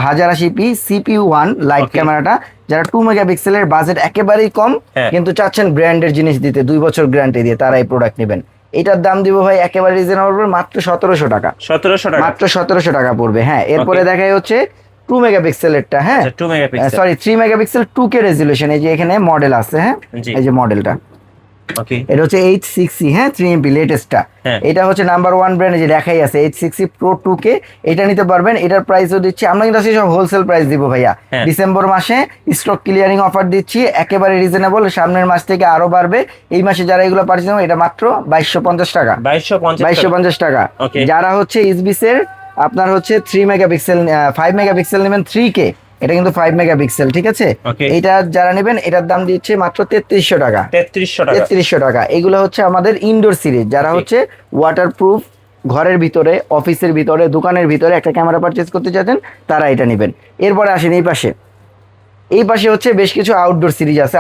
1080p CPU1 light ক্যামেরাটা, যারা 2 মেগাপিক্সেলের বাজেট একেবারেই কম কিন্তু চাচ্ছেন ব্র্যান্ডের জিনিস দিতে 2 বছর গ্যারান্টি দিয়ে, তারা এই প্রোডাক্ট নেবেন। এটার দাম দিব ভাই একেবারে রিজনেবল, মাত্র 1700 টাকা। 1700 টাকা, মাত্র 1700 টাকা পড়বে। হ্যাঁ, এরপরে দেখাই হচ্ছে 2 মেগাপিক্সেলেরটা। হ্যাঁ, 2 megapixel, sorry 3 megapixel 2K resolution. এই যে এখানে মডেল আছে। হ্যাঁ, এই যে মডেলটা, ওকে, এটা হচ্ছে H6C। হ্যাঁ, 3MP লেটেস্টটা। এটা হচ্ছে নাম্বার 1 ব্র্যান্ড, যে দেখাই আছে H6C Pro 2K। এটা নিতে পারবেন। এটার প্রাইসও দিচ্ছি আমরা কিন্তু আসলে সব হোলসেল প্রাইস দিব ভাইয়া। ডিসেম্বর মাসে স্টক ক্লিয়ারিং অফার দিচ্ছি, একেবারে রিজনেবল। সামনের মাস থেকে আরো বাড়বে। এই মাসে যারা এগুলো পারচেজ করবেন, এটা মাত্র 2250 টাকা। 2250 টাকা। যারা হচ্ছে ইসবিসের আপনার হচ্ছে 3 মেগাপিক্সেল 5 মেগাপিক্সেল নেবেন 3K, এটা কিন্তু 5 মেগাপিক্সেল, ঠিক আছে। এটা যারা নেবেন এটার দাম দিচ্ছে মাত্র 3300 টাকা। 3300 টাকা। এগুলো হচ্ছে আমাদের ইনডোর সিরিজ, যারা হচ্ছে ওয়াটারপ্রুফ, ঘরের ভিতরে, অফিসের ভিতরে, দোকানের ভিতরে একটা ক্যামেরা পারচেজ করতে চাচ্ছেন, তারা এটা নেবেন। এরপরে আসেন এই পাশে হচ্ছে বেশ কিছু আউটডোর সিরিজ আছে।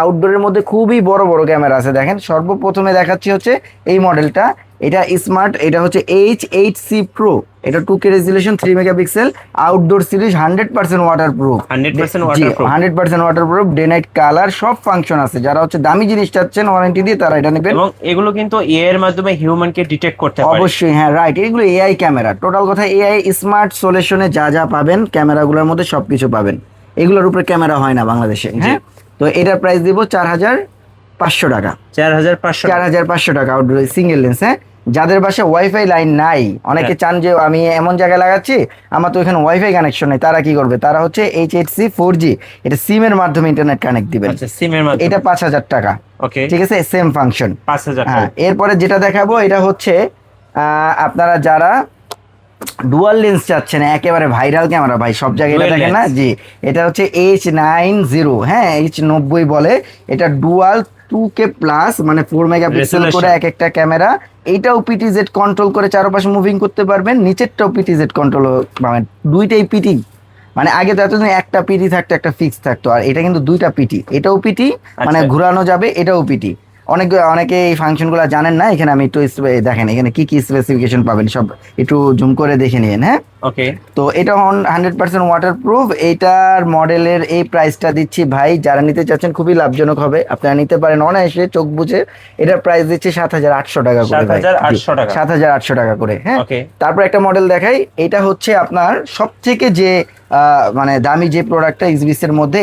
আউটডোরের মধ্যে খুবই বড় বড় ক্যামেরা আছে। দেখেন, সর্বপ্রথমে দেখাচ্ছি হচ্ছে এই মডেলটা। এটা স্মার্ট, এটা হচ্ছে H8C Pro। এটা 2K resolution 3 megapixel outdoor series, 100% waterproof. 100% waterproof, day night colour, সব ফাংশন আছে। যারা হচ্ছে দামি জিনিস চাচ্ছেন ওয়ারেন্টি দিয়ে, তারা এটা নেবেন। এবং এগুলো কিন্তু এআই এর মাধ্যমে হিউম্যানকে ডিটেক্ট করতে পারে। অবশ্যই, হ্যাঁ, রাইট। এগুলো এআই ক্যামেরা। টোটাল কথা, এআই স্মার্ট সলিউশনে যা যা পাবেন ক্যামেরাগুলোর মধ্যে সবকিছু পাবেন। এগুলোর উপরে ক্যামেরা হয় না বাংলাদেশে। হ্যাঁ, তো এটার প্রাইস দিব 4500 টাকা। 4500 টাকা আউটডোর সিঙ্গেল লেন্স। হ্যাঁ, যাদের বাসায় ওয়াইফাই লাইন নাই, অনেকে চান যে আমি এমন জায়গায় লাগাচ্ছি আমার তো এখানে ওয়াইফাই কানেকশন নেই, তারা কি করবে? তারা হচ্ছে H8C 4G, এটা সিমের মাধ্যমে ইন্টারনেট কানেক্ট দিবেন। এটা 5000 টাকা। ঠিক আছে, সেম ফাংশন 5000। হ্যাঁ, এরপরে যেটা দেখাবো এটা হচ্ছে আপনারা যারা ডুয়াল লেন্স চাচ্ছেন, একেবারে ভাইরাল ক্যামেরা ভাই, সব জায়গায় এটা দেখেন না জি। এটা হচ্ছে H90। হ্যাঁ, H90 বলে। এটা ডুয়াল 2K প্লাস, মানে 4 মেগাপিক্সেল করে এক একটা ক্যামেরা। এইটাও পিটিজেড কন্ট্রোল করে চারপাশে মুভিং করতে পারবেন। নিচেরটাও পিটিজেড কন্ট্রোল, মানে দুইটাই পিটি। মানে আগে তো এতদিন একটা পিটি থাকতো, একটা ফিক্স থাকতো, আর এটা কিন্তু দুইটা পিটি। এটাও পিটি, মানে ঘুরানো যাবে, এটাও পিটি। অনেকে এই ফাংশনগুলো জানেন না। এখানে আমি একটু দেখেন এখানে কি কি স্পেসিফিকেশন পাবেন, সব একটু জুম করে দেখে নিন। হ্যাঁ, ওকে। তো এটা 100% ওয়াটারপ্রুফ। এইটার মডেলের এই প্রাইসটা দিচ্ছি ভাই, যারা নিতে চাচ্ছেন খুবই লাভজনক হবে, আপনারা নিতে পারেন অনায়াসে চোখ বুঝে। এটার প্রাইস দিচ্ছি 7800 টাকা করে। 7800 টাকা করে। হ্যাঁ, তারপর একটা মডেল দেখাই। এটা হচ্ছে আপনার সব থেকে যে মানে দামি যে প্রোডাক্টটা ইসবিসের মধ্যে।